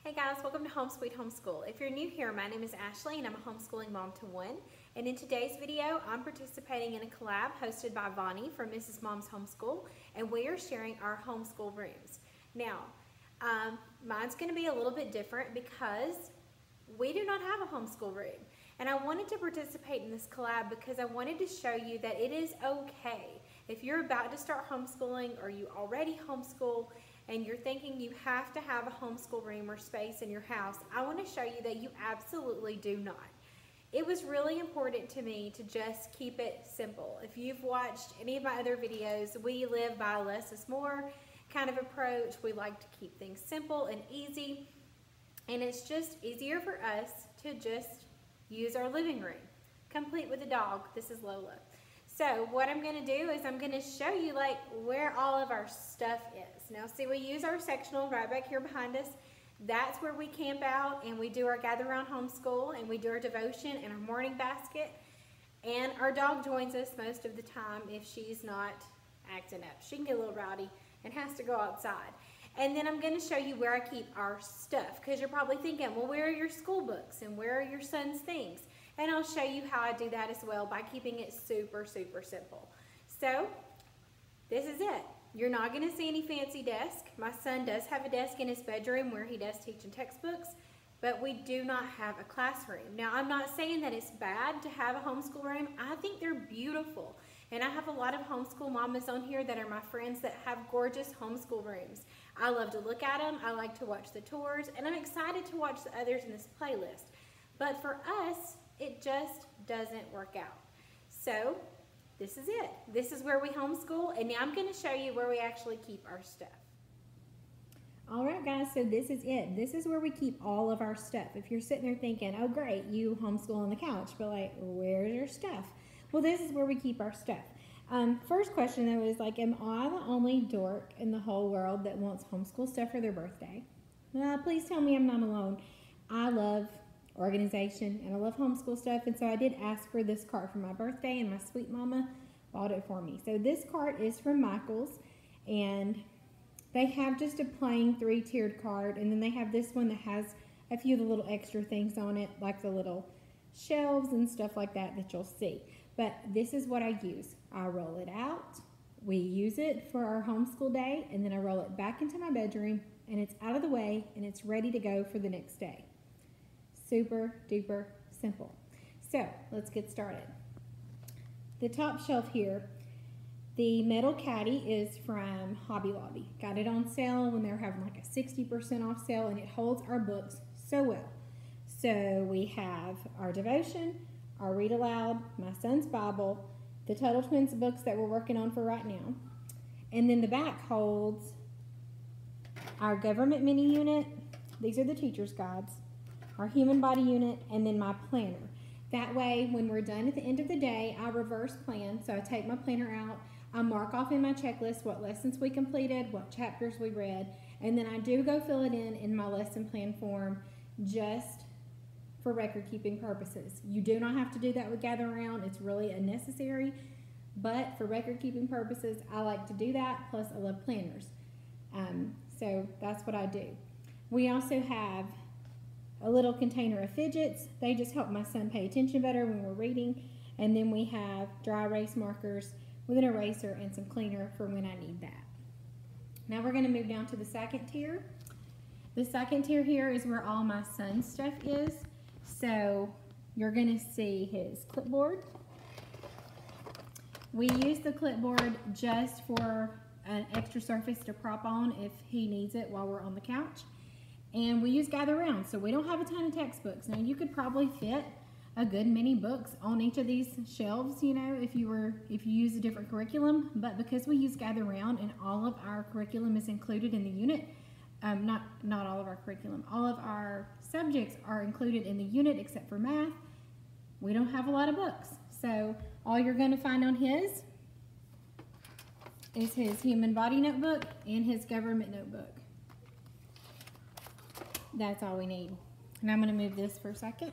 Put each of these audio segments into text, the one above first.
Hey guys, welcome to Home Sweet Homeschool. If you're new here, my name is Ashley and I'm a homeschooling mom to one. And in today's video, I'm participating in a collab hosted by Vonnie from Mrs. Mom's Homeschool, and we are sharing our homeschool rooms. Now, mine's going to be a little bit different because we do not have a homeschool room. And I wanted to participate in this collab because I wanted to show you that it is okay. If you're about to start homeschooling or you already homeschool and you're thinking you have to have a homeschool room or space in your house, I want to show you that you absolutely do not. It was really important to me to just keep it simple. If you've watched any of my other videos, we live by a less is more kind of approach. We like to keep things simple and easy, and it's just easier for us to just use our living room, complete with a dog. This is Lola. So what I'm going to do is I'm going to show you like where all of our stuff is. Now see, we use our sectional right back here behind us. That's where we camp out and we do our gather around homeschool and we do our devotion and our morning basket. And our dog joins us most of the time if she's not acting up. She can get a little rowdy and has to go outside. And then I'm going to show you where I keep our stuff, because you're probably thinking, well, where are your school books and where are your son's things? And I'll show you how I do that as well by keeping it super, super simple. So this is it. You're not going to see any fancy desk. My son does have a desk in his bedroom where he does teach in textbooks, but we do not have a classroom. Now, I'm not saying that it's bad to have a homeschool room. I think they're beautiful. And I have a lot of homeschool mamas on here that are my friends that have gorgeous homeschool rooms. I love to look at them. I like to watch the tours, and I'm excited to watch the others in this playlist. But for us, it just doesn't work out. So this is it. This is where we homeschool, and now I'm going to show you where we actually keep our stuff. All right, guys, so this is it. This is where we keep all of our stuff. If you're sitting there thinking, oh, great, you homeschool on the couch, but like, where's your stuff? Well, this is where we keep our stuff. First question, though, is like, am I the only dork in the whole world that wants homeschool stuff for their birthday? Please tell me I'm not alone. I love organization and I love homeschool stuff, and so I did ask for this cart for my birthday, and my sweet mama bought it for me. So this cart is from Michael's, and they have just a plain 3-tiered cart, and then they have this one that has a few of the little extra things on it, like the little shelves and stuff like that you'll see. But this is what I use. I roll it out, we use it for our homeschool day, and then I roll it back into my bedroom, and it's out of the way, and it's ready to go for the next day. Super duper simple. So let's get started. The top shelf here, the metal caddy is from Hobby Lobby. Got it on sale when they were having like a 60% off sale, and it holds our books so well. So we have our devotion, our read aloud, my son's Bible, the Total Twins books that we're working on for right now, and then the back holds our government mini unit. These are the teacher's guides, our human body unit, and then my planner. That way, when we're done at the end of the day, I reverse plan. So I take my planner out, I mark off in my checklist what lessons we completed, what chapters we read, and then I do go fill it in my lesson plan form just for record keeping purposes. You do not have to do that with Gather Around. It's really unnecessary, but for record keeping purposes, I like to do that, plus I love planners. So that's what I do. We also have a little container of fidgets. They just help my son pay attention better when we're reading. And then we have dry erase markers with an eraser and some cleaner for when I need that. Now we're going to move down to the second tier. The second tier here is where all my son's stuff is. So you're going to see his clipboard. We use the clipboard just for an extra surface to prop on if he needs it while we're on the couch. And we use Gather Around, so we don't have a ton of textbooks. Now you could probably fit a good many books on each of these shelves, you know, if you use a different curriculum. But because we use Gather Around and all of our curriculum is included in the unit, not all of our curriculum, all of our subjects are included in the unit except for math, we don't have a lot of books. So all you're going to find on his is his human body notebook and his government notebook. That's all we need. And I'm going to move this for a second.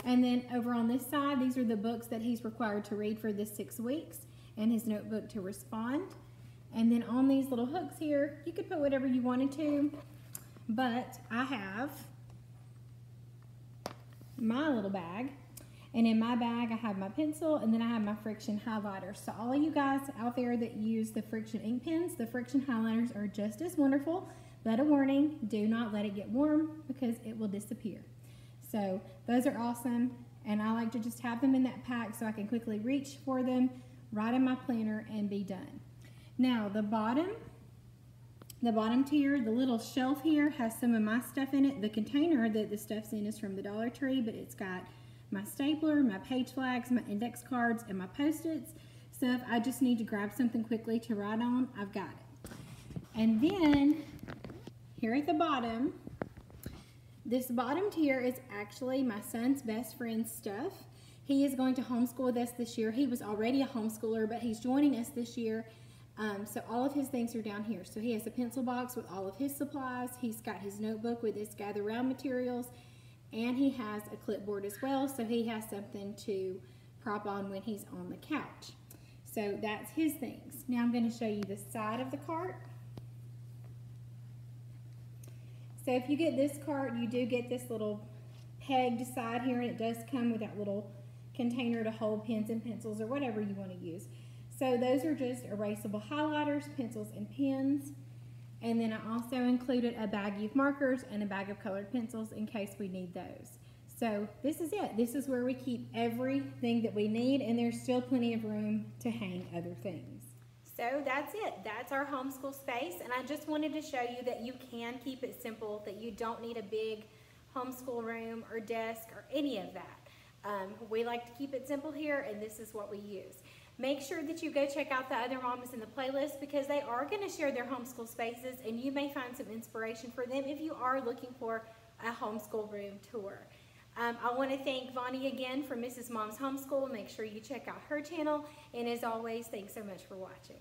And then over on this side, these are the books that he's required to read for this 6 weeks, and his notebook to respond. And then on these little hooks here, you could put whatever you wanted to. but I have my little bag, and in my bag I have my pencil, and then I have my friction highlighter. So all of you guys out there that use the friction ink pens, the friction highlighters are just as wonderful, but a warning, do not let it get warm because it will disappear. So those are awesome, and I like to just have them in that pack so I can quickly reach for them, write in my planner, and be done. Now the bottom tier, the little shelf here, has some of my stuff in it. The container that the stuff's in is from the Dollar Tree, but it's got my stapler, my page flags, my index cards, and my Post-its. So if I just need to grab something quickly to write on, I've got it. And then here at the bottom, this bottom tier is actually my son's best friend's stuff. He is going to homeschool with us this year. He was already a homeschooler, but he's joining us this year. So all of his things are down here. So he has a pencil box with all of his supplies. He's got his notebook with his gather round materials, and he has a clipboard as well, so he has something to prop on when he's on the couch. So that's his things. Now I'm going to show you the side of the cart. So if you get this cart, you do get this little pegged side here, and it does come with that little container to hold pens and pencils or whatever you want to use. So those are just erasable highlighters, pencils, and pens. And then I also included a bag of markers and a bag of colored pencils in case we need those. So this is it. This is where we keep everything that we need, and there's still plenty of room to hang other things. So that's it. That's our homeschool space, and I just wanted to show you that you can keep it simple, that you don't need a big homeschool room or desk or any of that. We like to keep it simple here, and this is what we use. Make sure that you go check out the other mamas in the playlist because they are going to share their homeschool spaces, and you may find some inspiration for them if you are looking for a homeschool room tour. I want to thank Vonnie again from Mrs. Mom's Homeschool. Make sure you check out her channel, and as always, thanks so much for watching.